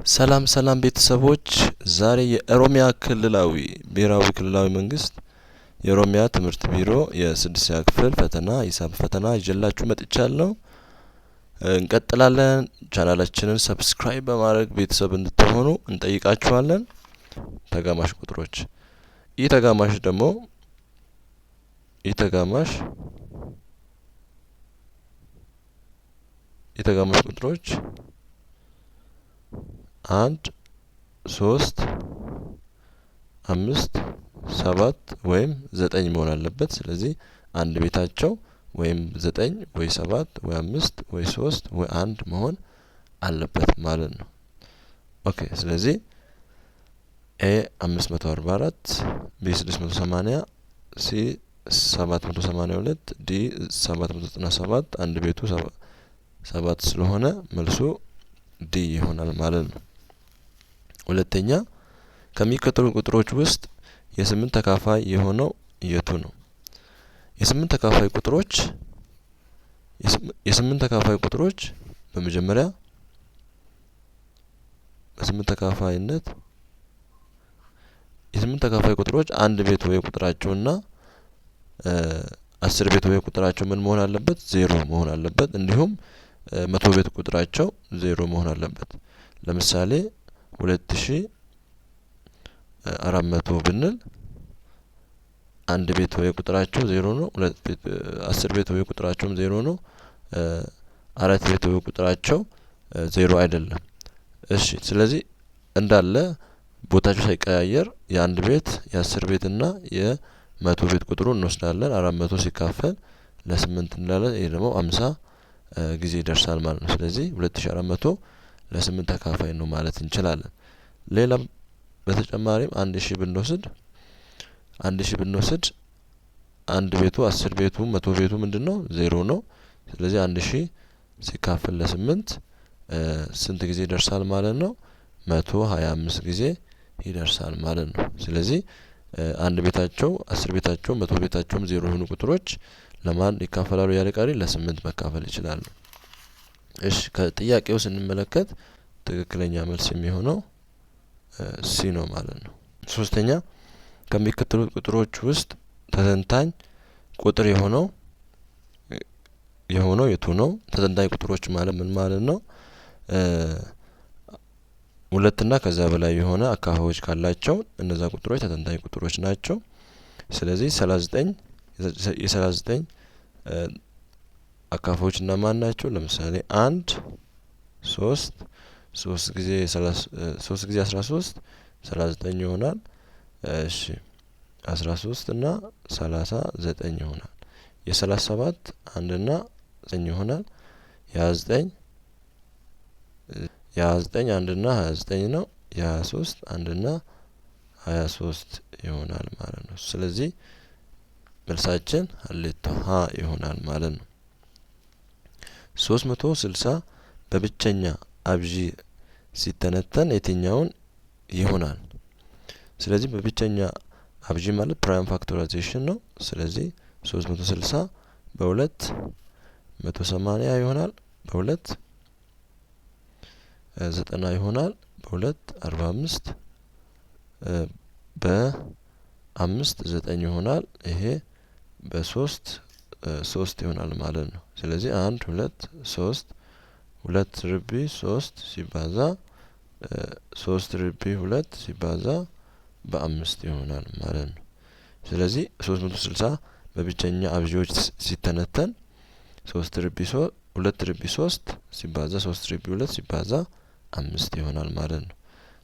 ሰላም ሰላም ቤተሰቦች ዛሬ የኦሮሚያ ብሔራዊ ክልላዊ መንግስት የኦሮሚያ ትምህርት ቢሮ የስድስተኛ ክፍል ፈተና ሂሳብ ፈተና ይዤላችሁ መጥቻለሁ። እንቀጥላለን። ቻናላችንን ሰብስክራይብ በማድረግ ቤተሰብ እንድትሆኑ እንጠይቃችኋለን። ተጋማሽ ቁጥሮች ተጋማሽ ቁጥሮች 1 3 5 7 ወይም 9 መሆን አለበት። ስለዚህ አንድ ቤታቸው ወይም 9 ወይ 7 ወይ 5 ወይ 3 ወይ 1 መሆን አለበት ማለት ነው። ኦኬ ስለዚህ ኤ 544 ቢ 680 ሲ 782 ዲ 797 አንድ ቤቱ 7 ስለሆነ መልሱ ዲ ይሆናል ማለት ነው። ሁለተኛ ከሚከተሉ ቁጥሮች ውስጥ የ8 ተካፋይ የሆነው የቱ ነው? የ8 ተካፋይ ቁጥሮች በመጀመሪያ የ8 ተካፋይ ቁጥሮች አንድ ቤት ወይ ቁጥራቸውና 10 ቤት ወይ ቁጥራቸው ምን መሆን አለበት? 0 መሆን አለበት። እንዲሁም 100 ቤት ቁጥራቸው 0 መሆን አለበት። ለምሳሌ 2400 ብንል አንድ ቤት ወይ ቁጥራቸው 0 ነው። 10 ቤት ወይ ቁጥራቸውም 0 ነው። 4 ቤት ወይ ቁጥራቸው 0 አይደለም። እሺ ስለዚህ እንዳለ ቦታቸው ሳይቀያየር የአንድ ቤት የ10 ቤት እና የ100 ቤት ቁጥሩን እንወስዳለን። 400 ሲካፈል ለ8 እንላለን። ይሄ ደግሞ 50 ጊዜ ይደርሳል ማለት ነው። ስለዚህ 2400 ለ8 ተካፋይ ነው ማለት እንችላለን። ሌላም በተጨማሪም 1000 ብንወስድ አንድ ቤቱ 10 ቤቱ 100 ቤቱ ምንድነው? 0 ነው። ስለዚህ 1000 ሲካፈል ለ8 ስንት ጊዜ ይደርሳል ማለት ነው? 125 ጊዜ ይደርሳል ማለት ነው። ስለዚህ አንድ ቤታቸው 10 ቤታቸው 100 ቤታቸውም 0 የሆኑ ቁጥሮች ለማን ይካፈላሉ? ያለ ቀሪ ለ8 መካፈል ይችላሉ። እሺ ከጥያቄው ስንመለከት ትክክለኛ መልስ የሚሆነው ሲ ነው ማለት ነው። ሶስተኛ ከሚከተሉት ቁጥሮች ውስጥ ተተንታኝ ቁጥር የሆነው የቱ ነው? ተተንታኝ ቁጥሮች ማለት ምን ማለት ነው? ሁለትና ከዛ በላይ የሆነ አካፋዮች ካላቸው እነዛ ቁጥሮች ተተንታኝ ቁጥሮች ናቸው። ስለዚህ 39 አካፋዮች እነማን ናቸው? ለምሳሌ 1 3 ጊዜ 13 39 ይሆናል። እሺ 13 እና 39 ይሆናል። የ37 1 እና 9 ይሆናል። የ29 1 እና 29 ነው። የ23 1 እና 23 ይሆናል ማለት ነው። ስለዚህ መልሳችን ሀሌታ ሀ ይሆናል ማለት ነው። 360 በብቸኛ አብዢ ሲተነተን የትኛውን ይሆናል? ስለዚህ በብቸኛ አብዢ ማለት ፕራይም ፋክቶራይዜሽን ነው። ስለዚህ 360 በ2 180 ይሆናል። በ2 90 ይሆናል። በ2 45 በ5 9 ይሆናል። ይሄ በ3 3 ይሆናል ማለት ነው። ስለዚህ 1 2 3 2 ርቢ 3 ሲባዛ 3 ርቢ 2 ሲባዛ በ5 ይሆናል ማለት ነው። ስለዚህ 360 በብቸኛ አብዢዎች ሲተነተን 3 ርቢ 2 ርቢ 3 ሲባዛ 3 ርቢ 2 ሲባዛ 5 ይሆናል ማለት ነው።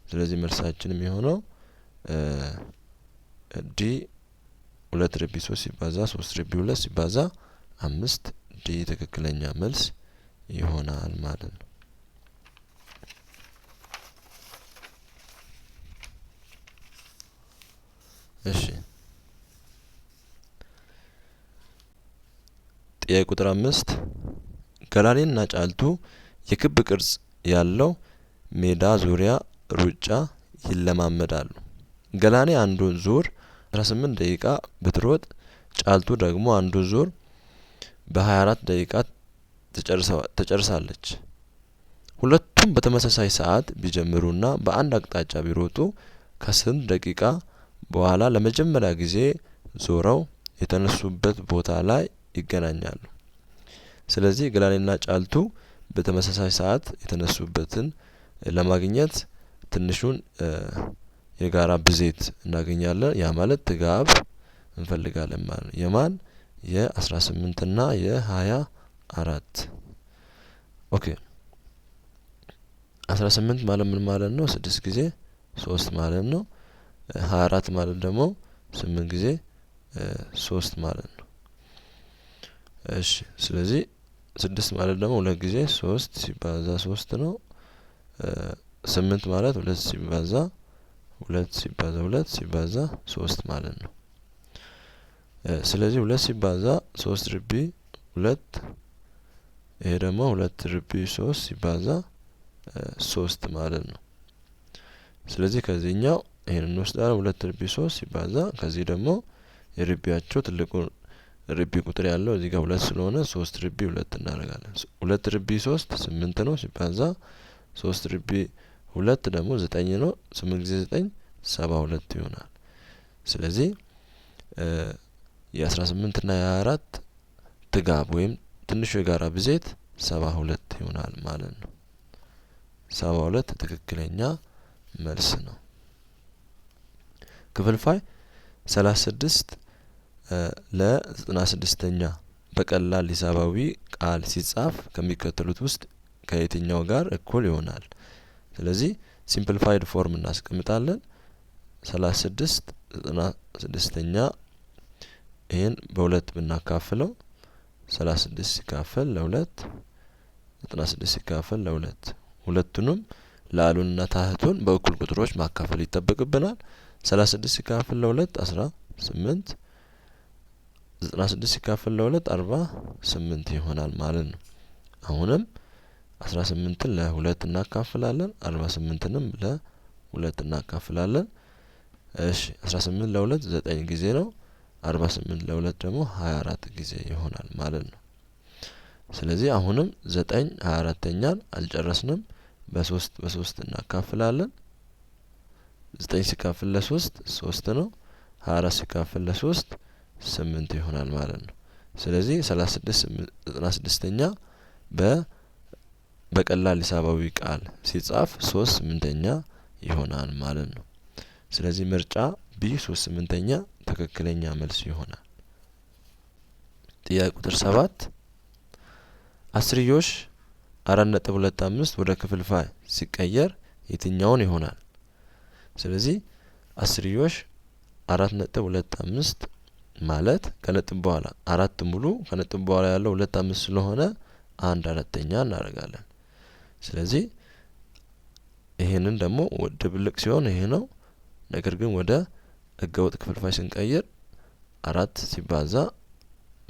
ስለዚህ መልሳችን የሚሆነው ዲ 2 ርቢ 3 ሲባዛ 3 ርቢ 2 ሲባዛ 5 ዲ ትክክለኛ መልስ ይሆናል ማለት ነው። እሺ ጥያቄ ቁጥር 5 ገላኔና ጫልቱ የክብ ቅርጽ ያለው ሜዳ ዙሪያ ሩጫ ይለማመዳሉ። ገላኔ አንዱን ዙር 18 ደቂቃ ብትሮጥ ጫልቱ ደግሞ አንዱን ዙር በ24 ደቂቃ ትጨርሳለች። ሁለቱም በተመሳሳይ ሰዓት ቢጀምሩና በአንድ አቅጣጫ ቢሮጡ ከስንት ደቂቃ በኋላ ለመጀመሪያ ጊዜ ዞረው የተነሱበት ቦታ ላይ ይገናኛሉ? ስለዚህ ገላኔና ጫልቱ በተመሳሳይ ሰዓት የተነሱበትን ለማግኘት ትንሹን የጋራ ብዜት እናገኛለን። ያ ማለት ጥጋብ እንፈልጋለን ማለት ነው። የማን የ18 እና የ24 ኦኬ 18 ማለት ምን ማለት ነው? 6 ጊዜ 3 ማለት ነው። 24 ማለት ደግሞ 8 ጊዜ 3 ማለት ነው። እሺ ስለዚህ 6 ማለት ደግሞ 2 ጊዜ 3 ሲባዛ 3 ነው። 8 ማለት 2 ሲባዛ 2 ሲባዛ 2 ሲባዛ 3 ማለት ነው። ስለዚህ 2 ሲባዛ 3 ርቢ 2 ይሄ ደግሞ 2 ርቢ 3 ሲባዛ 3 ማለት ነው። ስለዚህ ከዚህኛው ይሄንን እንወስዳለን 2 ርቢ 3 ሲባዛ ከዚህ ደግሞ የርቢያቸው ትልቁ ርቢ ቁጥር ያለው እዚህ ጋር 2 ስለሆነ 3 ርቢ 2 እናደርጋለን። 2 ርቢ 3 8 ነው ሲባዛ 3 ርቢ 2 ደግሞ 9 ነው። 8 ጊዜ 9 72 ይሆናል። ስለዚህ የ18 እና የ24 ጥጋብ ወይም ትንሹ የጋራ ብዜት 72 ይሆናል ማለት ነው። 72 ትክክለኛ መልስ ነው። ክፍልፋይ 36 ለ96ኛ በቀላል ሂሳባዊ ቃል ሲጻፍ ከሚከተሉት ውስጥ ከየትኛው ጋር እኩል ይሆናል? ስለዚህ ሲምፕሊፋይድ ፎርም እናስቀምጣለን። 36 96ኛ ይሄን በሁለት ብናካፍለው 36 ሲካፈል ለ2 96 ሲካፈል ለ2 ሁለቱንም ላሉንና ታህቱን በእኩል ቁጥሮች ማካፈል ይጠበቅብናል። 36 ሲካፈል ለ2 18 96 ሲካፈል ለ2 48 ይሆናል ማለት ነው። አሁንም 18ን ለ2 እናካፍላለን 48ንም ለ2 እናካፍላለን። እሺ 18 ለ2 9 ጊዜ ነው። 48 ለ2 ደግሞ 24 ጊዜ ይሆናል ማለት ነው። ስለዚህ አሁንም 9 24ኛን አልጨረስንም። በ3 እናካፍላለን። 9 ሲካፈል ለ3 3 ነው። 24 ሲካፈል ለ3 8 ይሆናል ማለት ነው። ስለዚህ 36 96ኛ በቀላል ሂሳባዊ ቃል ሲጻፍ 3/8ኛ ይሆናል ማለት ነው። ስለዚህ ምርጫ ቢ 3/8ኛ ትክክለኛ መልስ ይሆናል። ጥያቄ ቁጥር 7 አስርዮሽ 4.25 ወደ ክፍልፋይ ሲቀየር የትኛውን ይሆናል? ስለዚህ አስርዮሽ 4.25 ማለት ከነጥብ በኋላ 4 ሙሉ ከነጥብ በኋላ ያለው 2/5 ስለሆነ 1/4ኛ እናደርጋለን። ስለዚህ ይሄንን ደግሞ ድብልቅ ሲሆን ይሄ ነው። ነገር ግን ወደ ህገወጥ ክፍልፋይ ስንቀይር 4 ሲባዛ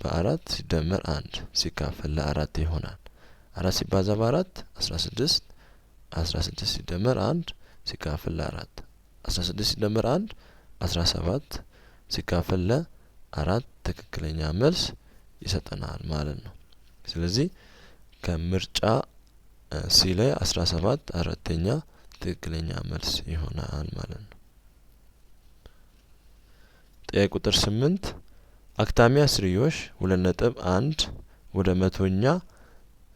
በ4 ሲደመር 1 ሲካፈል ለ4 ይሆናል። 4 ሲባዛ በ4 16 16 ሲደመር 1 ሲካፈል ለ4 16 ሲደመር 1 17 ሲካፈል ለ4 ትክክለኛ መልስ ይሰጠናል ማለት ነው። ስለዚህ ከምርጫ ሲ ላይ 17 አራተኛ ትክክለኛ መልስ ይሆናል ማለት ነው። ጥያቄ ቁጥር 8 አክታሚ አስርዮሽ 2.1 ወደ መቶኛ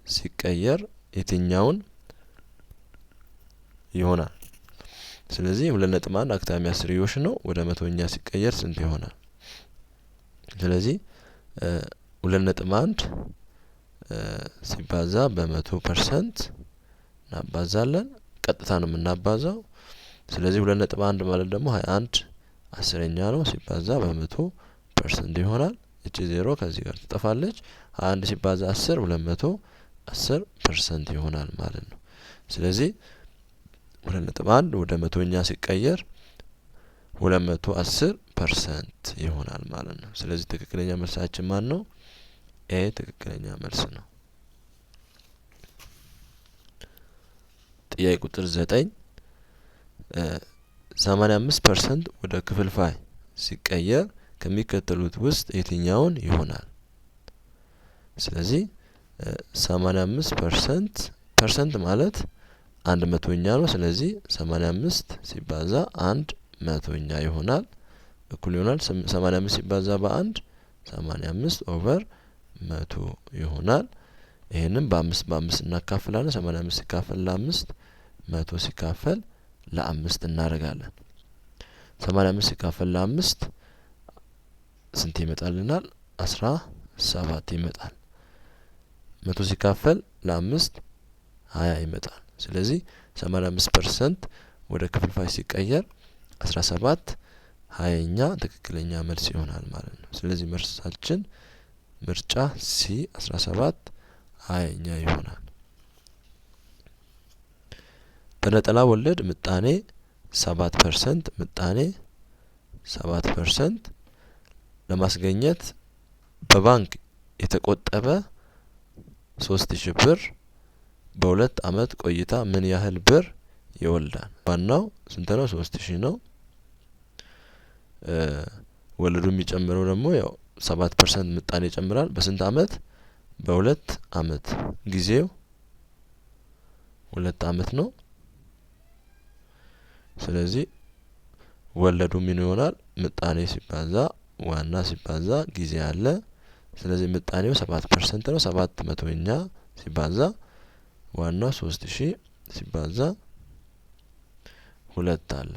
ሲቀየር የትኛውን ይሆናል? ስለዚህ 2.1 አክታሚ አስርዮሽ ነው። ወደ መቶኛ ሲቀየር ስንት ይሆናል? ስለዚህ 2.1 ሲባዛ በ100% እናባዛለን። ቀጥታ ነው የምናባዛው። ስለዚህ 2.1 ማለት ደግሞ 21/10ኛ ነው ሲባዛ በ100% ይሆናል። እቺ 0 ከዚህ ጋር ትጠፋለች። 21 ሲባዛ 10 210% ይሆናል ማለት ነው። ስለዚህ 2.1 ወደ መቶኛ ሲቀየር 210% ይሆናል ማለት ነው። ስለዚህ ትክክለኛ መልሳችን ማን ነው? ኤ ትክክለኛ መልስ ነው። ጥያቄ ቁጥር 9 85% ወደ ክፍልፋይ ሲቀየር ከሚከተሉት ውስጥ የትኛውን ይሆናል? ስለዚህ 85% ፐርሰንት ማለት 1/100ኛ ነው። ስለዚህ 85 ሲባዛ 1/100ኛ ይሆናል እኩል ይሆናል 85 ሲባዛ በ1 85 ኦቨር 100 ይሆናል። ይሄንን በ5 እናካፍላለን። 85 ሲካፈል ለ5 100 ሲካፈል ለ5 እናደርጋለን። 85 ሲካፈል ለ5 ስንት ይመጣልናል? 17 ይመጣል። 100 ሲካፈል ለ5 20 ይመጣል። ስለዚህ 85% ወደ ክፍልፋይ ሲቀየር 17 20ኛ ትክክለኛ መልስ ይሆናል ማለት ነው። ስለዚህ መልሳችን ምርጫ ሲ 17 20ኛ ይሆናል። በነጠላ ወለድ ምጣኔ 7% ምጣኔ 7% ለማስገኘት በባንክ የተቆጠበ 3000 ብር በ2 አመት ቆይታ ምን ያህል ብር ይወልዳል? ዋናው ስንት ነው? 3000 ነው። ወለዱ የሚጨምረው ደግሞ ያው 7% ምጣኔ ይጨምራል። በስንት አመት? በ2 አመት። ጊዜው 2 አመት ነው። ስለዚህ ወለዱ ምን ይሆናል? ምጣኔ ሲባዛ ዋና ሲባዛ ጊዜ አለ። ስለዚህ ምጣኔው 7% ነው። 7/100ኛ ሲባዛ ዋናው 3000 ሲባዛ 2 አለ።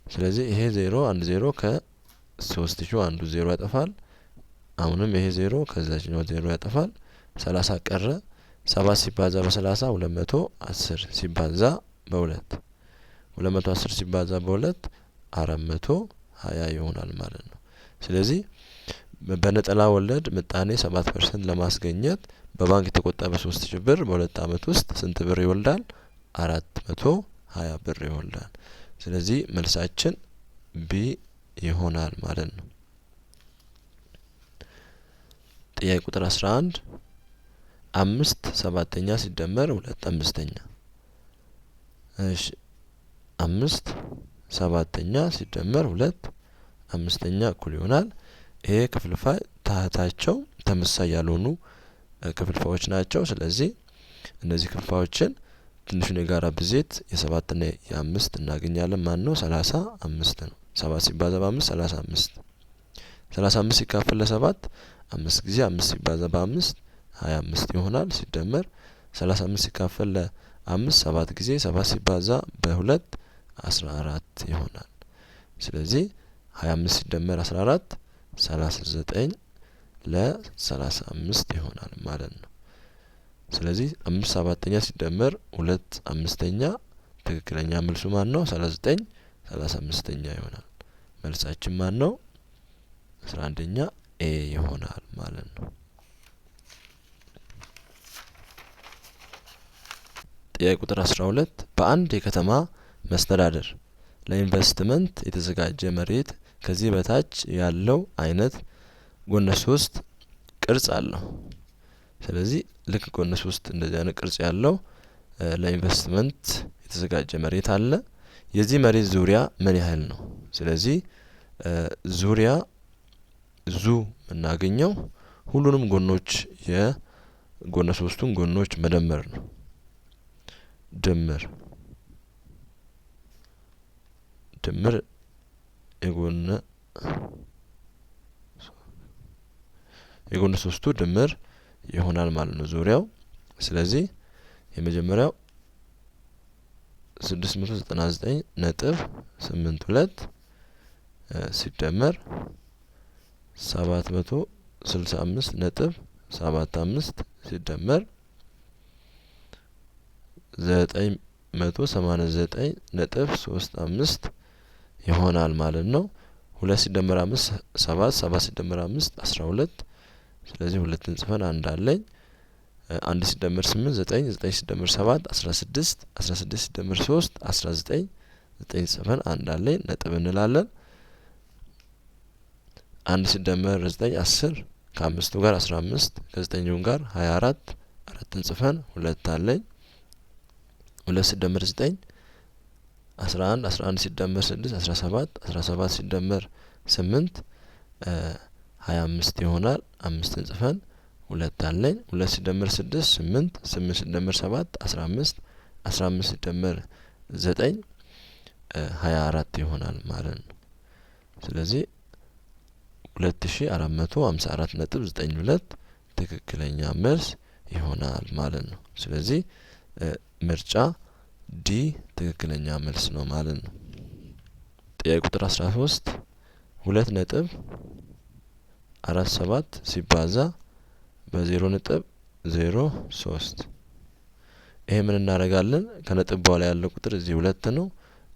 ስለዚህ ይሄ 0 1 0 ከ3000 አንዱ 0 ያጠፋል። አሁንም ይሄ 0 ከዛኛው 0 ያጠፋል። 30 ቀረ። 7 ሲባዛ በ30 210 ሲባዛ በ2 210 ሲባዛ በ2 420 ይሆናል ማለት ነው። ስለዚህ በነጠላ ወለድ ምጣኔ 7% ለማስገኘት በባንክ የተቆጠበ 3000 ብር በ2 አመት ውስጥ ስንት ብር ይወልዳል? 420 ብር ይወልዳል። ስለዚህ መልሳችን ቢ ይሆናል ማለት ነው። ጥያቄ ቁጥር 11 5/7ኛ ሲደመር 2/5ኛ። እሺ 5/7ኛ ሲደመር 2/5ኛ እኩል ይሆናል። ይሄ ክፍልፋይ ታህታቸው ተመሳሳይ ያልሆኑ ክፍልፋዮች ናቸው። ስለዚህ እነዚህ ክፍልፋዮችን ትንሹን የጋራ ብዜት የ7 እና የ5 እናገኛለን። ማን ነው? 35 ነው። 7 ሲባዛ በ5 35 35 ሲካፈል ለ7 5 ጊዜ 5 ሲባዛ በ5 25 ይሆናል። ሲደመር 35 ሲካፈል ለ5 7 ጊዜ 7 ሲባዛ በ2 14 ይሆናል። ስለዚህ 25 ሲደመር 14 39 ለ35 ይሆናል ማለት ነው። ስለዚህ 5/7ኛ ሲደመር 2/5ኛ ትክክለኛ መልሱ ማን ነው? 39 35ኛ ይሆናል። መልሳችን ማን ነው? 11ኛ ኤ ይሆናል ማለት ነው። ጥያቄ ቁጥር 12 በአንድ የከተማ መስተዳደር ለኢንቨስትመንት የተዘጋጀ መሬት ከዚህ በታች ያለው አይነት ጎነ 3 ቅርጽ አለው። ስለዚህ ልክ ጎነ 3 እንደዚህ አይነት ቅርጽ ያለው ለኢንቨስትመንት የተዘጋጀ መሬት አለ። የዚህ መሬት ዙሪያ ምን ያህል ነው? ስለዚህ ዙሪያ ዙ የምናገኘው ሁሉንም ጎኖች የጎነ 3ቱን ጎኖች መደመር ነው። ድምር የጎነ 3ቱ ድምር ይሆናል ማለት ነው ዙሪያው። ስለዚህ የመጀመሪያው 699.82 ሲደመር 765.75 ሲደመር 989.35 ይሆናል ማለት ነው። 2 ሲደመር 5 7 7 ሲደመር 5 12 ስለዚህ 2ን ጽፈን አንድ አለኝ። 1 ሲደመር 8 9 9 ሲደመር 7 16 16 ሲደመር 3 19 9 ጽፈን አንድ አለኝ ነጥብ እንላለን። 1 ሲደመር 9 10 ከ5ቱ ጋር 15 ከ9ኙ ጋር 24 4ን ጽፈን 2 አለኝ። 2 ሲደመር 9 11 11 ሲደመር 6 17 17 ሲደመር 8 25 ይሆናል። 5ን ጽፈን 2 አለኝ 2 ሲደመር 6 8 8 ሲደመር 7 15 15 ሲደመር 9 24 ይሆናል ማለት ነው። ስለዚህ 2454.92 ትክክለኛ መልስ ይሆናል ማለት ነው። ስለዚህ ምርጫ ዲ ትክክለኛ መልስ ነው ማለት ነው። ጥያቄ ቁጥር 13 2.47 ሲባዛ በ0.03 ይሄ ምን እናደርጋለን? ከነጥብ በኋላ ያለው ቁጥር እዚህ 2 ነው።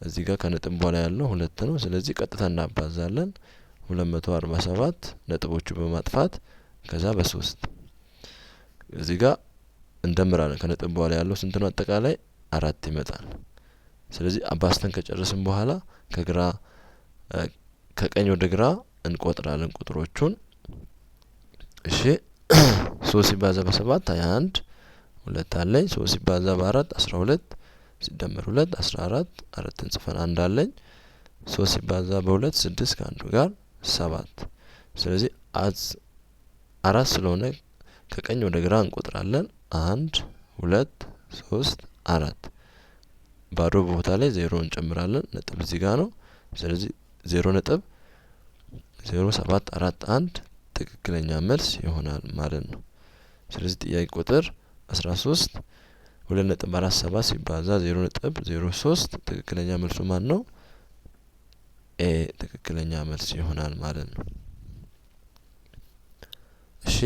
እዚህ ጋር ከነጥብ በኋላ ያለው 2 ነው። ስለዚህ ቀጥታ እናባዛለን 247 ነጥቦቹ በማጥፋት ከዛ በ3 እዚህ ጋር እንደምራለን። ከነጥብ በኋላ ያለው ስንት ነው? አጠቃላይ 4 ይመጣል። ስለዚህ አባዝተን ከጨረስን በኋላ ከቀኝ ወደ ግራ እንቆጥራለን ቁጥሮቹን። እሺ 3 ሲባዛ በ7 21 2 አለኝ 3 ሲባዛ በ4 12 ሲደመር 2 14 4ን ጽፈን 1 አለኝ 3 ሲባዛ በ2 6 ከአንዱ ጋር 7 ስለዚህ 4 ስለሆነ ከቀኝ ወደ ግራ እንቆጥራለን 1 2 3 4 ባዶ ቦታ ላይ 0 እንጨምራለን ነጥብ እዚህ ጋር ነው። ስለዚህ 0.0741 ትክክለኛ መልስ ይሆናል ማለት ነው። ስለዚህ ጥያቄ ቁጥር 13 2.47 ሲባዛ 0.03 ትክክለኛ መልሱ ማን ነው? ኤ ትክክለኛ መልስ ይሆናል ማለት ነው። እሺ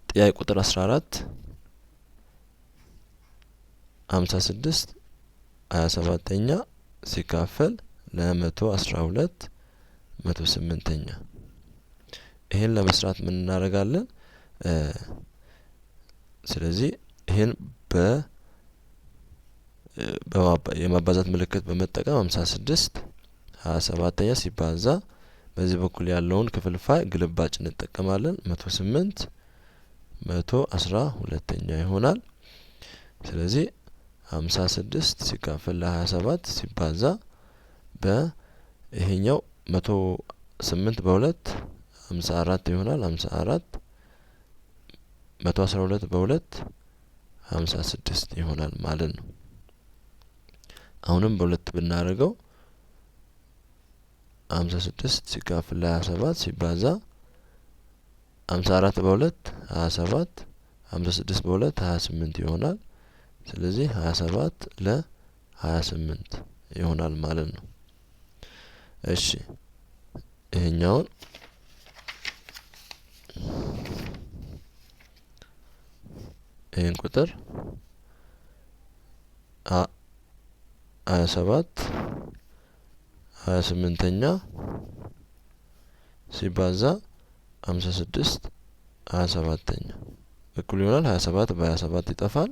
ጥያቄ ቁጥር 14 56 27ኛ ሲካፈል ለ112 108ኛ ይሄን ለመስራት ምን እናደርጋለን? ስለዚህ ይሄን የማባዛት ምልክት በመጠቀም 56 27ኛ ሲባዛ በዚህ በኩል ያለውን ክፍልፋይ ግልባጭ እንጠቀማለን 108 112ኛ ይሆናል። ስለዚህ 56 ሲካፈል ለ27 ሲባዛ በይሄኛው 108 በ2 54 ይሆናል 54 112 በ2 56 ይሆናል ማለት ነው። አሁንም በሁለት ብናደርገው 56 ሲካፈል ለ27 ሲባዛ 54 በ2 27 56 በ2 28 ይሆናል። ስለዚህ 27 ለ28 ይሆናል ማለት ነው። እሺ ይሄኛውን ይሄን ቁጥር 27 28ኛ ሲባዛ 56 27ኛ እኩል ይሆናል 27 በ27 ይጠፋል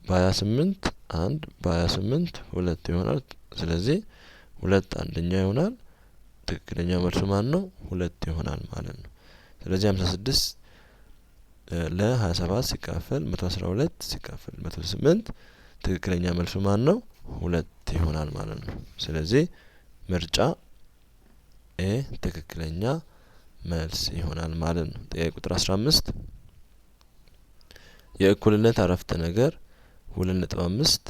በ28 1 በ28 2 ይሆናል። ስለዚህ 2 አንደኛ ይሆናል። ትክክለኛ መልሱ ማን ነው? 2 ይሆናል ማለት ነው። ስለዚህ 56 ለ27 ሲካፈል 112 ሲካፈል 108 ትክክለኛ መልሱ ማን ነው? 2 ይሆናል ማለት ነው። ስለዚህ ምርጫ ኤ ትክክለኛ መልስ ይሆናል ማለት ነው። ጥያቄ ቁጥር 15 የእኩልነት አረፍተ ነገር 2.5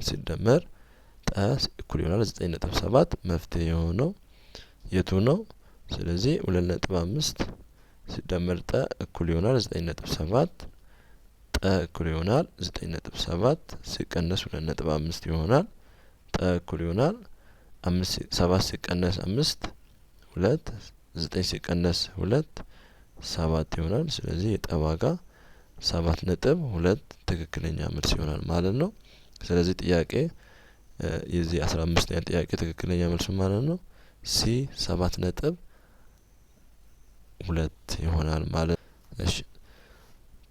ሲደመር ጠ እኩል ይሆናል 9.7 መፍትሄ የሆነው የቱ ነው? ስለዚህ 2.5 ሲደመር ጠ እኩል ይሆናል 9.7 ጠ እኩል ይሆናል 9.7 ሲቀነስ 2.5 ይሆናል ጠ እኩል ይሆናል 7 ሲቀነስ 5 2 9 ሲቀነስ 2 7 ይሆናል። ስለዚህ የጠ ዋጋ 7.2 ትክክለኛ መልስ ይሆናል ማለት ነው። ስለዚህ ጥያቄ የዚህ 15ኛ ጥያቄ ትክክለኛ መልሱ ማለት ነው ሲ 7.2 ይሆናል ማለት ነው። እሺ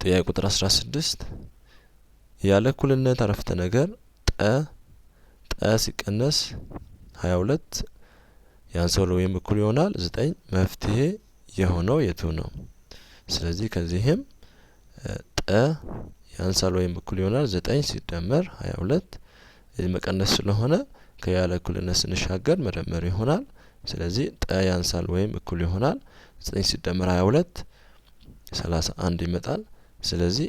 ጥያቄ ቁጥር 16 ያለ እኩልነት አረፍተ ነገር ጠ ሲቀነስ 22 ያንሳል ወይም እኩል ይሆናል 9 መፍትሄ የሆነው የቱ ነው? ስለዚህ ከዚህም ጠ ያንሳል ወይም እኩል ይሆናል 9 ሲደመር 22 መቀነስ ስለሆነ ከያለ እኩልነት ስንሻገር መደመር ይሆናል። ስለዚህ ጠ ያንሳል ወይም እኩል ይሆናል 9 ሲደመር 22 31 ይመጣል። ስለዚህ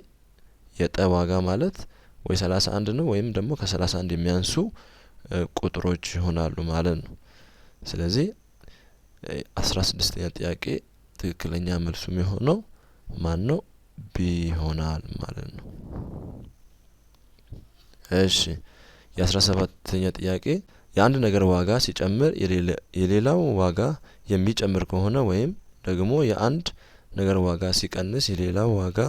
የጠ ዋጋ ማለት ወይ 31 ነው ወይም ደግሞ ከ31 የሚያንሱ ቁጥሮች ይሆናሉ ማለት ነው። ስለዚህ 16ኛ ጥያቄ ትክክለኛ መልሱ የሚሆነው ማን ነው? ቢ ይሆናል ማለት ነው። እሺ የ17ኛ ጥያቄ የአንድ ነገር ዋጋ ሲጨምር የሌላው ዋጋ የሚጨምር ከሆነ ወይም ደግሞ የአንድ ነገር ዋጋ ሲቀንስ የሌላው ዋጋ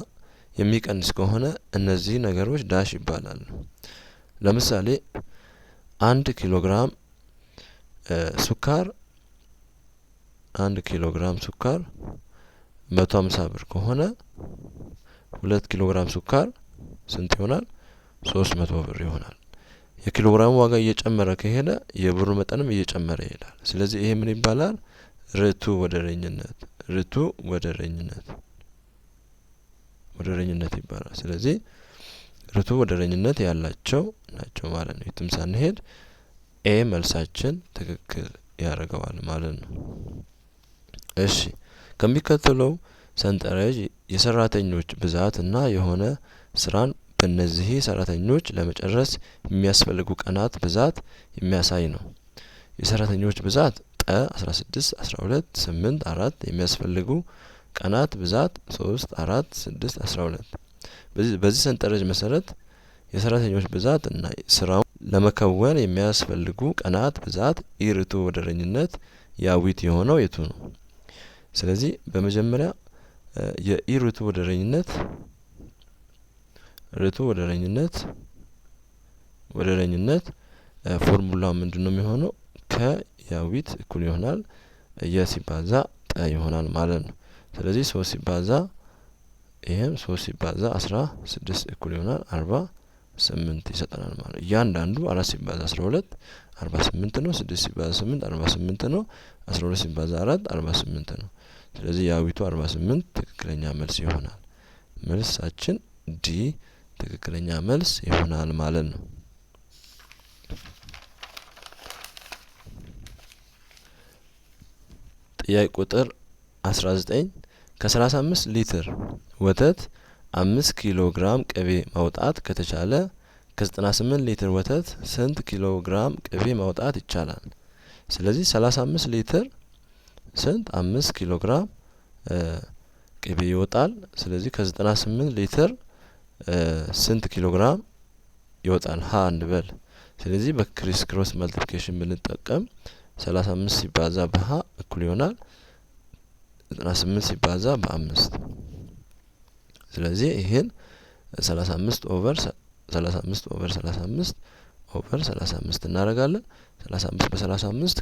የሚቀንስ ከሆነ እነዚህ ነገሮች ዳሽ ይባላሉ። ለምሳሌ 1 ኪሎ ግራም ሱካር 1 ኪሎ ግራም ሱካር 150 ብር ከሆነ 2 ኪሎ ግራም ሱካር ስንት ይሆናል? 300 ብር ይሆናል። የኪሎ ግራም ዋጋ እየጨመረ ከሄደ የብሩ መጠንም እየጨመረ ይሄዳል። ስለዚህ ይሄ ምን ይባላል? ርቱ ወደረኝነት ይባላል። ስለዚህ ርቱ ወደረኝነት ያላቸው ናቸው ማለት ነው። የትም ሳንሄድ ኤ መልሳችን ትክክል ያደርገዋል ማለት ነው። እሺ ከሚከተለው ሰንጠረዥ የሰራተኞች ብዛት እና የሆነ ስራን በእነዚህ ሰራተኞች ለመጨረስ የሚያስፈልጉ ቀናት ብዛት የሚያሳይ ነው። የሰራተኞች ብዛት ጠ 16 12 8 4 የሚያስፈልጉ ቀናት ብዛት 3 4 6 12 በዚህ ሰንጠረዥ መሰረት የሰራተኞች ብዛት እና ስራውን ለመከወን የሚያስፈልጉ ቀናት ብዛት ኢርቱ ወደረኝነት ያዊት የሆነው የቱ ነው? ስለዚህ በመጀመሪያ የኢርቱ ወደረኝነት ፎርሙላው ምንድነው የሚሆነው? ከያዊት እኩል ይሆናል ሲባዛ ጠ ይሆናል ማለት ነው። ስለዚህ 3 ሲባዛ ይሄም 3 ሲባዛ 16 እኩል ይሆናል 48 ይሰጠናል ማለት ነው። እያንዳንዱ 4 ሲባዛ 12 48 ነው። 6 ሲባዛ 8 48 ነው። 12 ሲባዛ 4 48 ነው። ስለዚህ ያዊቱ 48 ትክክለኛ መልስ ይሆናል። መልሳችን ዲ ትክክለኛ መልስ ይሆናል ማለት ነው። ጥያቄ ቁጥር 19 ከ35 ሊትር ወተት 5 ኪሎ ግራም ቅቤ ማውጣት ከተቻለ ከ98 ሊትር ወተት ስንት ኪሎ ግራም ቅቤ ማውጣት ይቻላል? ስለዚህ 35 ሊትር ስንት 5 ኪሎ ግራም ቅቤ ይወጣል። ስለዚህ ከ98 ሊትር ስንት ኪሎ ግራም ይወጣል? ሀ እንበል። ስለዚህ በክሪስ ክሮስ መልቲፕሊኬሽን ብንጠቀም 35 ሲባዛ በሀ እኩል ይሆናል 98 ሲባዛ በ5። ስለዚህ ይሄን 35 ኦቨር 35 እናደርጋለን። 35 በ35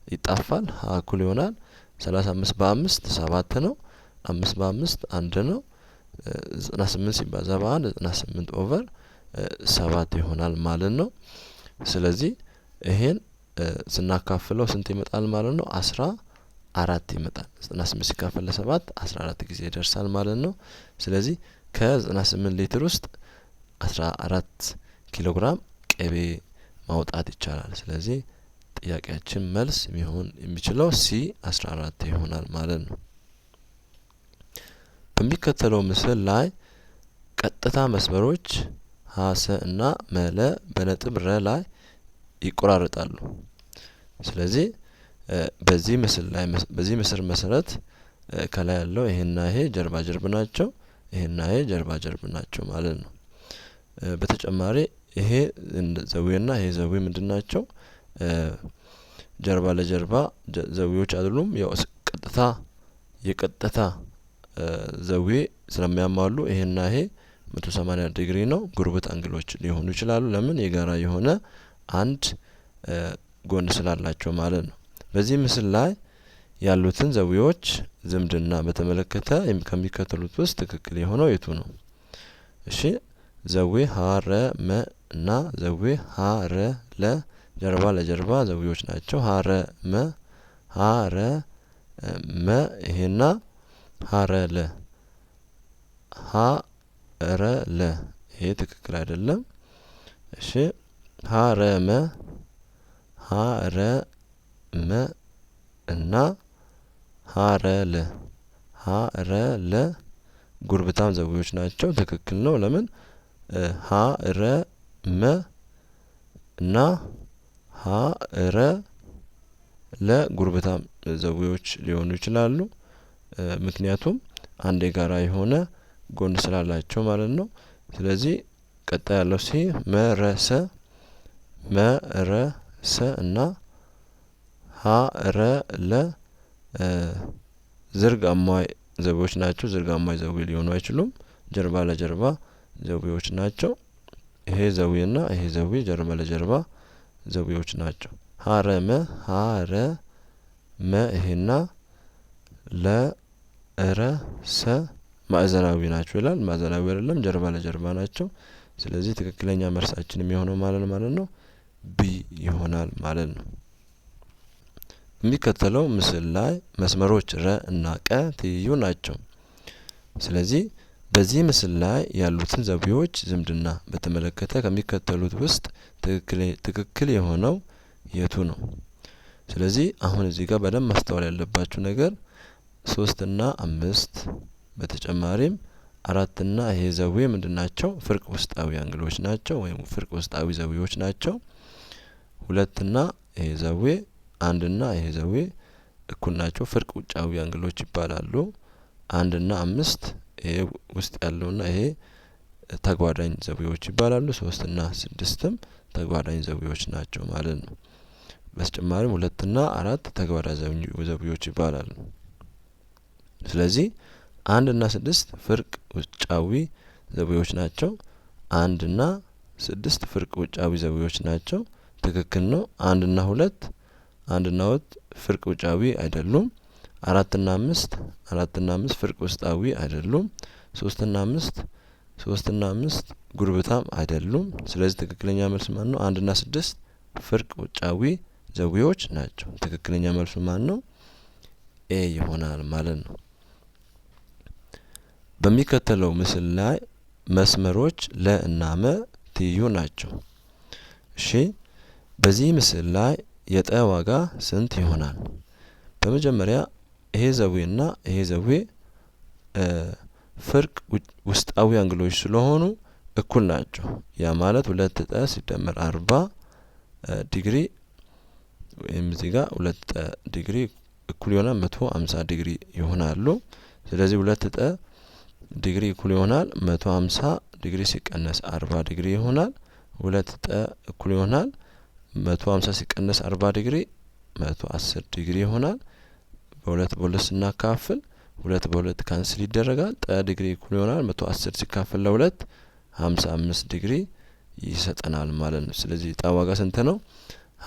ይጣፋል። ሀ እኩል ይሆናል 35 በ5 7 ነው። 5 በ5 1 ነው። 98 ሲባዛ በ1 98 ኦቨር 7 ይሆናል ማለት ነው። ስለዚህ ይሄን ስናካፍለው ስንት ይመጣል ማለት ነው? 14 ይመጣል። 98 ሲካፈል ለ7 14 ጊዜ ይደርሳል ማለት ነው። ስለዚህ ከ98 ሊትር ውስጥ 14 ኪሎ ግራም ቅቤ ማውጣት ይቻላል። ስለዚህ ጥያቄያችን መልስ የሚችለው ሲ 14 ይሆናል ማለት ነው። በሚከተለው ምስል ላይ ቀጥታ መስመሮች ሀሰ እና መለ በነጥብ ረ ላይ ይቆራረጣሉ። ስለዚህ በዚህ ምስል መሰረት ከላይ ያለው ይሄና ይሄ ጀርባ ጀርብ ናቸው፣ ይሄና ይሄ ጀርባ ጀርብ ናቸው ማለት ነው። በተጨማሪ ይሄ ዘዌና ይሄ ዘዌ ምንድናቸው? ጀርባ ለጀርባ ዘዌዎች አይደሉም። ያው የቀጥታ ዘዌ ስለሚያሟሉ ይሄና ይሄ 180 ዲግሪ ነው። ጉርብት አንግሎች ሊሆኑ ይችላሉ። ለምን? የጋራ የሆነ አንድ ጎን ስላላቸው ማለት ነው። በዚህ ምስል ላይ ያሉትን ዘዌዎች ዝምድና በተመለከተ ከሚከተሉት ውስጥ ትክክል የሆነው የቱ ነው? እሺ ዘዌ ሀረ መ እና ዘዌ ሀረ ለ ጀርባ ለጀርባ ዘዌዎች ናቸው። ሀረ መ ይሄና ሀረ ለ ይሄ ትክክል አይደለም። እሺ ሀረ መ እና ሀረ ለ ጉርብታም ዘዊዎች ናቸው። ትክክል ነው። ለምን ሀ ረ መ እና ሀ ረ ለ ጉርብታም ዘዊዎች ሊሆኑ ይችላሉ። ምክንያቱም አንድ የጋራ የሆነ ጎን ስላላቸው ማለት ነው። ስለዚህ ቀጣይ ያለው ሲ መረሰ እና ሀ ረ ለ ዝርጋማይ ዘዊዎች ናቸው። ዝርጋማይ ዘዊ ሊሆኑ አይችሉም። ጀርባ ለጀርባ ዘዊዎች ናቸው። ይሄ ዘዊና ይሄ ዘዊ ጀርባ ለጀርባ ዘዊዎች ናቸው። ሀረመ ይሄና ለረሰ ማዕዘናዊ ናቸው ይላል። ማዕዘናዊ አይደለም፣ ጀርባ ለጀርባ ናቸው። ስለዚህ ትክክለኛ መልሳችን የሚሆነው ማለት ነው ቢ ይሆናል ማለት ነው። የሚከተለው ምስል ላይ መስመሮች ረ እና ቀ ትይዩ ናቸው። ስለዚህ በዚህ ምስል ላይ ያሉትን ዘዊዎች ዝምድና በተመለከተ ከሚከተሉት ውስጥ ትክክል የሆነው የቱ ነው? ስለዚህ አሁን እዚህ ጋር በደንብ ማስተዋል ያለባችሁ ነገር 3 እና 5 በተጨማሪም 4 እና ይሄ ዘዊ ምንድናቸው? ፍርቅ ውስጣዊ አንግሎች ናቸው ወይም ፍርቅ ውስጣዊ ዘዊዎች ናቸው። 2 እና ይሄ ዘዊ 1 እና ይሄ ዘዊ እኩል ናቸው፣ ፍርቅ ውጫዊ አንግሎች ይባላሉ። 1 እና 5 ይሄ ውስጥ ያለውና ይሄ ተጓዳኝ ዘዊዎች ይባላሉ። 3 እና 6ም ተጓዳኝ ዘዊዎች ናቸው ማለት ነው። በተጨማሪም 2 እና 4 ተጓዳኝ ዘዊዎች ይባላሉ። ስለዚህ 1 እና 6 ፍርቅ ውጫዊ ዘዊዎች ናቸው። 1 እና 6 ፍርቅ ውጫዊ ዘዊዎች ናቸው። ትክክል ነው። 1 እና 2 ፍርቅ ውጫዊ አይደሉም። 4 እና 5 ፍርቅ ውስጣዊ አይደሉም። 3 እና 5 ጉርብታም አይደሉም። ስለዚህ ትክክለኛ መልስ ማን ነው? 1 እና 6 ፍርቅ ውጫዊ ዘዊዎች ናቸው። ትክክለኛ መልሱ ማን ነው? ኤ ይሆናል ማለት ነው። በሚከተለው ምስል ላይ መስመሮች ለ እና መ ትይዩ ናቸው። እሺ፣ በዚህ ምስል ላይ የጠ ዋጋ ስንት ይሆናል? በመጀመሪያ ይሄ ዘዊና ይሄ ዘዊ ፍርቅ ውስጣዊ አንግሎች ስለሆኑ እኩል ናቸው። ያ ማለት 2 ጠ ሲደመር 40 ዲግሪ ወይም እዚህ ጋር 2 ጠ ዲግሪ እኩል ይሆናል 150 ዲግሪ ይሆናሉ። ስለዚህ 2 ጠ ዲግሪ እኩል ይሆናል 150 ዲግሪ ሲቀነስ 40 ዲግሪ ይሆናል። 2 ጠ እኩል ይሆናል 150 ሲቀነስ 40 ዲግሪ 110 ዲግሪ ይሆናል። በ2 ስናካፍል 2 በ2 ካንስል ይደረጋል። ጠ ዲግሪ እኩል ይሆናል 110 ሲካፈል ለ2 55 ዲግሪ ይሰጠናል ማለት ነው። ስለዚህ ጠ ዋጋ ስንት ነው?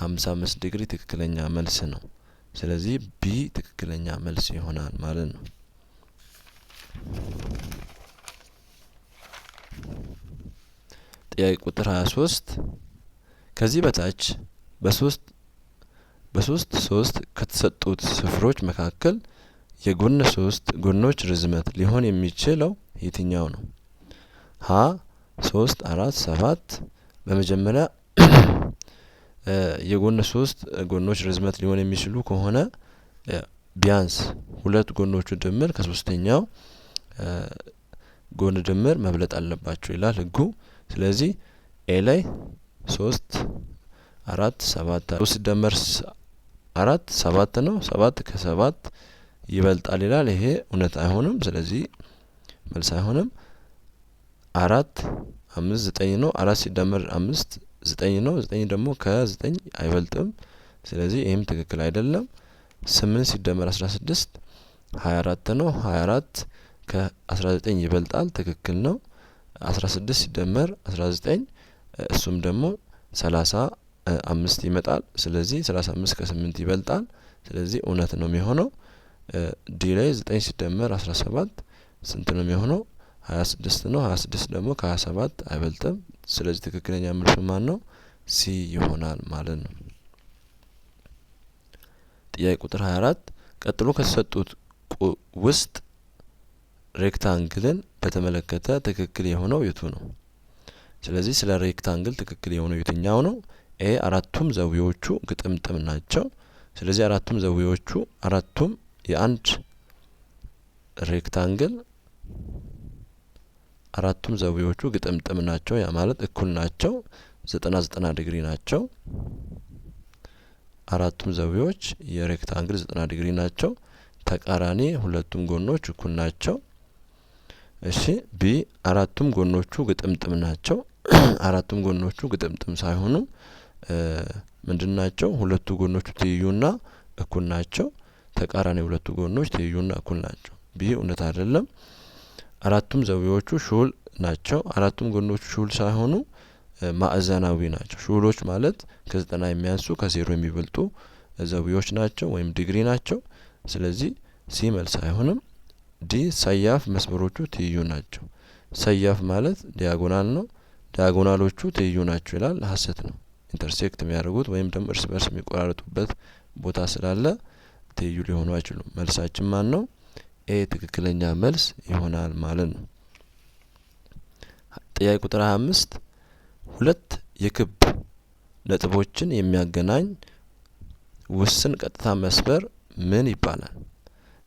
55 ዲግሪ ትክክለኛ መልስ ነው። ስለዚህ ቢ ትክክለኛ መልስ ይሆናል ማለት ነው። ጥያቄ ቁጥር 23 ከዚህ በታች በሶስት ከተሰጡት ስፍሮች መካከል የጎን 3 ጎኖች ርዝመት ሊሆን የሚችለው የትኛው ነው? ሀ 3 4 7 በመጀመሪያ የጎን 3 ጎኖች ርዝመት ሊሆን የሚችሉ ከሆነ ቢያንስ 2 ጎኖቹ ድምር ከሶስተኛው ጎን ድምር መብለጥ አለባቸው ይላል ህጉ። ስለዚህ ኤ ላይ 3 4 7 3 ደመር 4 7 ነው። 7 ከ7 ይበልጣል ይላል። ይሄ እውነት አይሆንም። ስለዚህ መልስ አይሆንም። 4 5 9 ነው። 4 ሲደመር 5 9 ነው። 9 ደግሞ ከ9 አይበልጥም። ስለዚህ ይሄም ትክክል አይደለም። 8 ሲደመር 16 24 ነው። 24 ከ19 ይበልጣል። ትክክል ነው። 16 ሲደመር 19 እሱም ደግሞ 35 ይመጣል። ስለዚህ 35 ከ8 ይበልጣል። ስለዚህ እውነት ነው የሚሆነው። ዲ ላይ 9 ሲደመር 17 ስንት ነው የሚሆነው? 26 ነው። 26 ደግሞ ከ27 አይበልጥም። ስለዚህ ትክክለኛ መልሱ ማን ነው? ሲ ይሆናል ማለት ነው። ጥያቄ ቁጥር 24 ቀጥሎ ከተሰጡት ውስጥ ሬክታንግልን በተመለከተ ትክክል የሆነው የቱ ነው? ስለዚህ ስለ ሬክታንግል ትክክል የሆነው የትኛው ነው? ኤ አራቱም ዘዊዎቹ ግጥምጥም ናቸው። ስለዚህ አራቱም ዘዊዎቹ አራቱም የአንድ ሬክታንግል አራቱም ዘዊዎቹ ግጥምጥም ናቸው። ያ ማለት እኩል ናቸው፣ 90 ዲግሪ ናቸው። አራቱም ዘዊዎች የሬክታንግል 90 ዲግሪ ናቸው። ተቃራኒ ሁለቱም ጎኖች እኩል ናቸው። እሺ ቢ አራቱም ጎኖቹ ግጥምጥም ናቸው። አራቱም ጎኖቹ ግጥምጥም ሳይሆኑ ምንድናቸው? ሁለቱ ጎኖቹ ትይዩና እኩል ናቸው። ተቃራኒ ሁለቱ ጎኖች ትይዩና እኩል ናቸው። ቢ እውነት አይደለም። አራቱም ዘዊዎቹ ሹል ናቸው። አራቱም ጎኖቹ ሹል ሳይሆኑ ማዕዘናዊ ናቸው። ሹሎች ማለት ከ90 የሚያንሱ ከዜሮ የሚበልጡ ዘዊዎች ናቸው ወይም ዲግሪ ናቸው። ስለዚህ ሲ መልስ አይሆንም። ዲ ሰያፍ መስመሮቹ ትይዩ ናቸው። ሰያፍ ማለት ዲያጎናል ነው። ዲያጎናሎቹ ትይዩ ናቸው ይላል። ሀሰት ነው። ኢንተርሴክት የሚያደርጉት ወይም ደግሞ እርስ በርስ የሚቆራረጡበት ቦታ ስላለ ትይዩ ሊሆኑ አይችሉም። መልሳችን ማን ነው? ኤ ትክክለኛ መልስ ይሆናል ማለት ነው። ጥያቄ ቁጥር 25 ሁለት የክብ ነጥቦችን የሚያገናኝ ውስን ቀጥታ መስመር ምን ይባላል?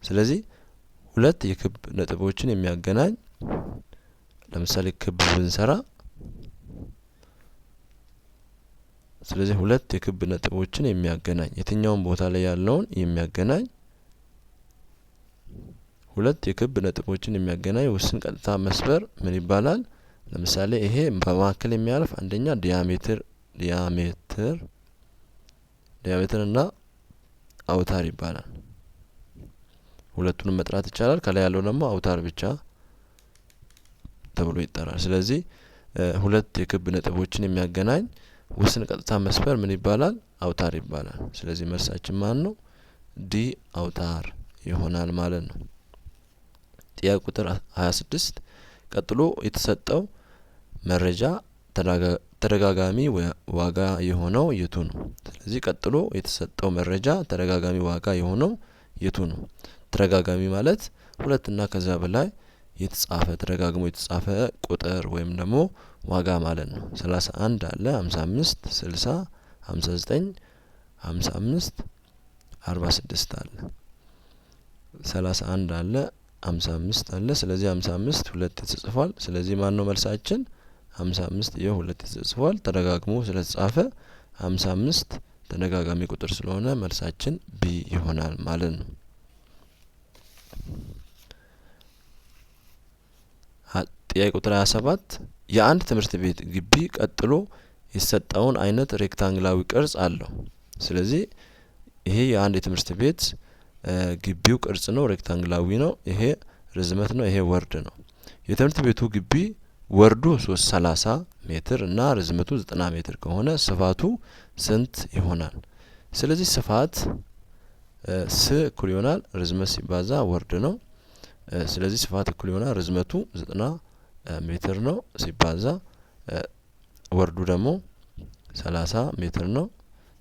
ስለዚህ ሁለት የክብ ነጥቦችን የሚያገናኝ ለምሳሌ ክብ ብንሰራ ስለዚህ ሁለት የክብ ነጥቦችን የሚያገናኝ የትኛውን ቦታ ላይ ያለውን የሚያገናኝ ሁለት የክብ ነጥቦችን የሚያገናኝ ውስን ቀጥታ መስመር ምን ይባላል? ለምሳሌ ይሄ በመካከል የሚያልፍ አንደኛ ዲያሜትር እና አውታር ይባላል። ሁለቱንም መጥራት ይቻላል። ከላይ ያለው ደግሞ አውታር ብቻ ተብሎ ይጠራል። ስለዚህ ሁለት የክብ ነጥቦችን የሚያገናኝ ውስን ቀጥታ መስመር ምን ይባላል? አውታር ይባላል። ስለዚህ መልሳችን ማን ነው? ዲ አውታር ይሆናል ማለት ነው። ጥያቄ ቁጥር 26 ቀጥሎ የተሰጠው መረጃ ተደጋጋሚ ዋጋ የሆነው የቱ ነው? ስለዚህ ቀጥሎ የተሰጠው መረጃ ተደጋጋሚ ዋጋ የሆነው የቱ ነው? ተደጋጋሚ ማለት ሁለትና ከዛ በላይ የተጻፈ ተደጋግሞ የተጻፈ ቁጥር ወይም ደግሞ ዋጋ ማለት ነው። 31 አለ፣ 55፣ 60፣ 59፣ 55፣ 46 አለ። 31 አለ፣ 55 አለ። ስለዚህ 55 ሁለት ተጽፏል። ስለዚህ ማን ነው መልሳችን? 55 ሁለት ተጽፏል። ተደጋግሞ ስለተጻፈ 55 ተደጋጋሚ ቁጥር ስለሆነ መልሳችን ቢ ይሆናል ማለት ነው። ጥያቄ ቁጥር 27 የአንድ ትምህርት ቤት ግቢ ቀጥሎ የተሰጠውን አይነት ሬክታንግላዊ ቅርጽ አለው። ስለዚህ ይሄ የአንድ የትምህርት ቤት ግቢው ቅርጽ ነው፣ ሬክታንግላዊ ነው። ይሄ ርዝመት ነው፣ ይሄ ወርድ ነው። የትምህርት ቤቱ ግቢ ወርዱ 330 ሜትር እና ርዝመቱ 90 ሜትር ከሆነ ስፋቱ ስንት ይሆናል? ስለዚህ ስፋት ስ እኩል ይሆናል ርዝመት ሲባዛ ወርድ ነው። ስለዚህ ስፋት እኩል ይሆናል ርዝመቱ 90 ሜትር ነው ሲባዛ ወርዱ ደግሞ 30 ሜትር ነው።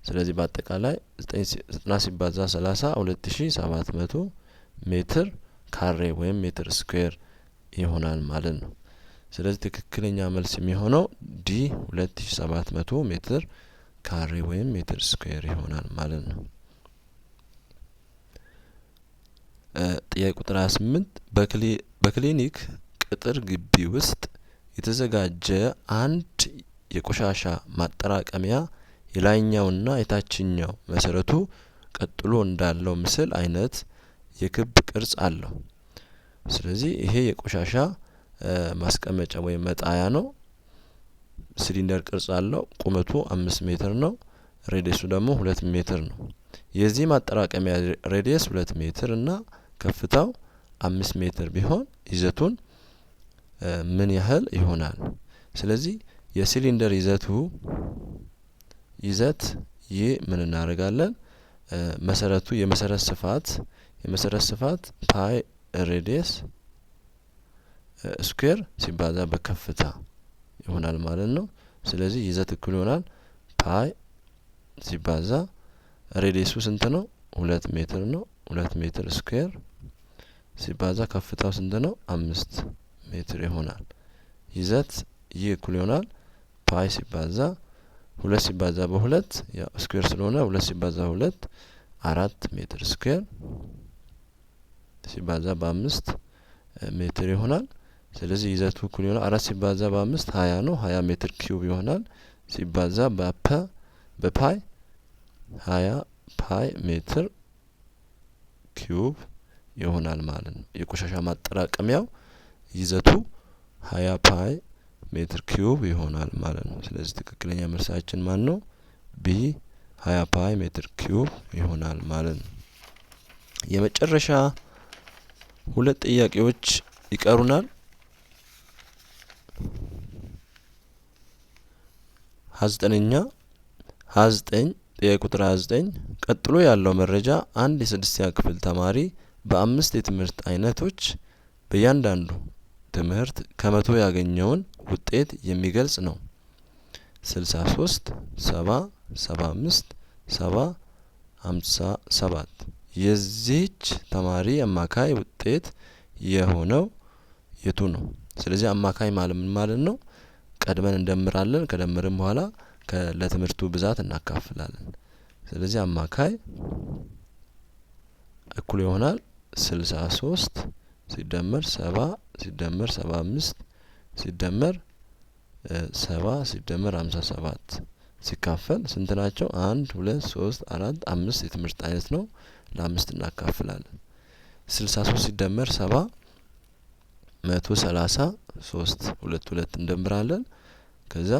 ስለዚህ በአጠቃላይ 90 ሲባዛ 30 2700 ሜትር ካሬ ወይም ሜትር ስኩዌር ይሆናል ማለት ነው። ስለዚህ ትክክለኛ መልስ የሚሆነው ዲ 2700 ሜትር ካሬ ወይም ሜትር ስኩዌር ይሆናል ማለት ነው። ጥያቄ ቁጥር 28 በክሊኒክ ቅጥር ግቢ ውስጥ የተዘጋጀ አንድ የቆሻሻ ማጠራቀሚያ የላይኛውና የታችኛው መሰረቱ ቀጥሎ እንዳለው ምስል አይነት የክብ ቅርጽ አለው። ስለዚህ ይሄ የቆሻሻ ማስቀመጫ ወይም መጣያ ነው። ሲሊንደር ቅርጽ አለው። ቁመቱ 5 ሜትር ነው። ሬዲየሱ ደግሞ 2 ሜትር ነው። የዚህ ማጠራቀሚያ ሬዲየስ 2 ሜትር እና ከፍታው 5 ሜትር ቢሆን ይዘቱን ምን ያህል ይሆናል? ስለዚህ የሲሊንደር ይዘት ይህ ምን እናደርጋለን? መሰረቱ የመሰረት ስፋት ፓይ ሬዲየስ ስኩዌር ሲባዛ በከፍታ ይሆናል ማለት ነው። ስለዚህ ይዘት እኩል ይሆናል ፓይ ሲባዛ ሬዲየሱ ስንት ነው? 2 ሜትር ነው። 2 ሜትር ስኩዌር ሲባዛ ከፍታው ስንት ነው? 5 ሜትር ይሆናል። ይዘት ይህ እኩል ይሆናል ፓይ ሲባዛ 2 ሲባዛ በ2 ያው ስኩዌር ስለሆነ 2 ሲባዛ 2 4 ሜትር ስኩዌር ሲባዛ በ5 ሜትር ይሆናል። ስለዚህ ይዘቱ እኩል ይሆናል 4 ሲባዛ በ5 20 ነው 20 ሜትር ኪዩብ ይሆናል ሲባዛ በፓይ 20 ፓይ ሜትር ኪዩብ ይሆናል ማለት ነው። የቆሻሻ ማጠራቀሚያው ይዘቱ 20 ፓይ ሜትር ኪዩብ ይሆናል ማለት ነው። ስለዚህ ትክክለኛ መልሳችን ማን ነው? ቢ 20 ፓይ ሜትር ኪዩብ ይሆናል ማለት ነው። የመጨረሻ ሁለት ጥያቄዎች ይቀሩናል። 29 ጥያቄ ቁጥር 29 ቀጥሎ ያለው መረጃ አንድ የስድስተኛ ክፍል ተማሪ በ5 የትምህርት አይነቶች በእያንዳንዱ ትምህርት ከመቶ ያገኘውን ውጤት የሚገልጽ ነው። 63 70 75 70 57 የዚህች ተማሪ አማካይ ውጤት የሆነው የቱ ነው? ስለዚህ አማካይ ማለት ነው ቀድመን እንደምራለን ከደመርን በኋላ ለትምህርቱ ብዛት እናካፍላለን። ስለዚህ አማካይ እኩል ይሆናል 63 ሲደመር 70 ሲደመር 75 ሲደመር 70 ሲደመር 57 ሲካፈል ስንት ናቸው? 1 2 3 4 5 የትምህርት አይነት ነው። ለ5 እናካፍላለን። 63 ሲደመር 70 133 2 እንደምራለን። ከዛ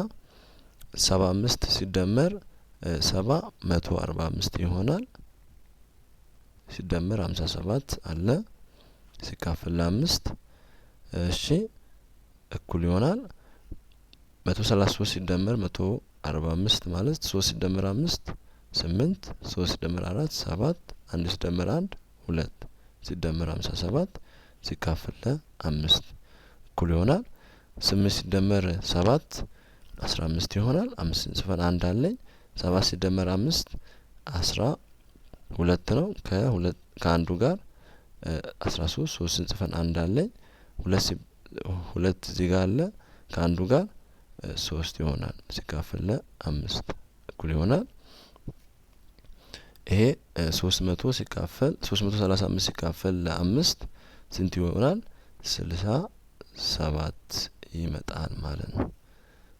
75 ሲደመር 70 145 ይሆናል። ሲደመር 57 አለ ሲካፈል ለ5 እሺ እኩል ይሆናል 133 ሲደመር 145 ማለት 3 ሲደመር 5 8 3 ሲደመር 4 7 1 ሲደመር 1 2 ሲደመር 57 ሲካፈል ለ5 እኩል ይሆናል 8 ሲደመር 7 15 ይሆናል። 5 ጽፈን 1 አለኝ 7 ሲደመር 5 12 ነው። ከአንዱ ጋር 13 3 ጽፈን 1 አለኝ 2 እዚህ ጋር አለ ከአንዱ ጋር 3 ይሆናል ሲካፈል ለ5 እኩል ይሆናል ይሄ 300 ሲካፈል 335 ሲካፈል ለ5 ስንት ይሆናል? 67 ይመጣል ማለት ነው።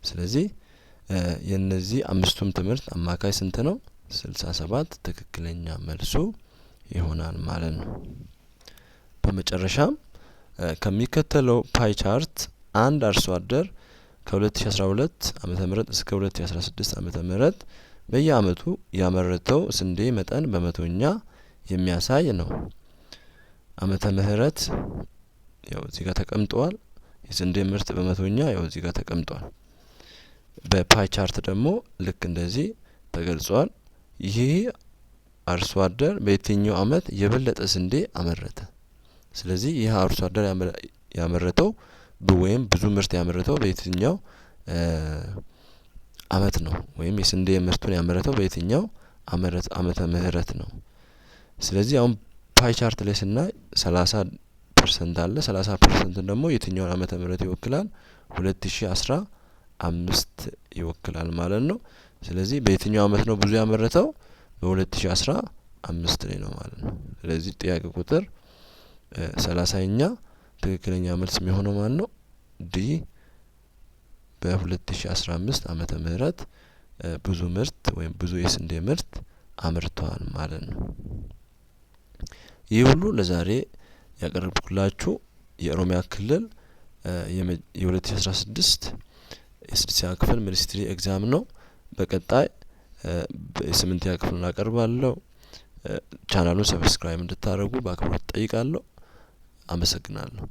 ስለዚህ የነዚህ አምስቱም ትምህርት አማካይ ስንት ነው? 67 ትክክለኛ መልሱ ይሆናል ማለት ነው። በመጨረሻም ከሚከተለው ፓይ ቻርት አንድ አርሶ አደር ከ2012 ዓመተ ምህረት እስከ 2016 ዓመተ ምህረት በየአመቱ ያመረተው ስንዴ መጠን በመቶኛ የሚያሳይ ነው። ዓመተ ምህረት ያው እዚህ ጋር ተቀምጧል። የስንዴ ምርት በመቶኛ ያው እዚህ ጋር ተቀምጧል። በፓይ ቻርት ደግሞ ልክ እንደዚህ ተገልጿል። ይሄ አርሶ አደር በየትኛው አመት የበለጠ ስንዴ አመረተ? ስለዚህ ይሄ አርሶ አደር ያመረተው ወይም ብዙ ምርት ያመረተው በየትኛው አመት ነው? ወይም የስንዴ ምርቱን ያመረተው በየትኛው ዓመተ ምህረት ነው? ስለዚህ አሁን ፓይ ቻርት ላይ ስናይ 30% አለ። 30% ደግሞ የትኛውን ዓመተ ምህረት ይወክላል? 2015 ይወክላል ማለት ነው። ስለዚህ በየትኛው አመት ነው ብዙ ያመረተው? በ2015 ላይ ነው ማለት ነው። ስለዚህ ጥያቄ ቁጥር 30ኛ ትክክለኛ መልስ የሚሆነው ማለት ነው ዲ በ2015 ዓመተ ምህረት ብዙ ምርት ወይም ብዙ የስንዴ ምርት አምርተዋል ማለት ነው። ይህ ሁሉ ለዛሬ ያቀረብኩላችሁ የኦሮሚያ ክልል የ2016 የስድስተኛ ክፍል ሚኒስትሪ ኤግዛም ነው። በቀጣይ የስምንተኛ ክፍሉን አቀርባለሁ። ቻናሉን ሰብስክራይብ እንድታደርጉ በአክብሮት ጠይቃለሁ። አመሰግናለሁ።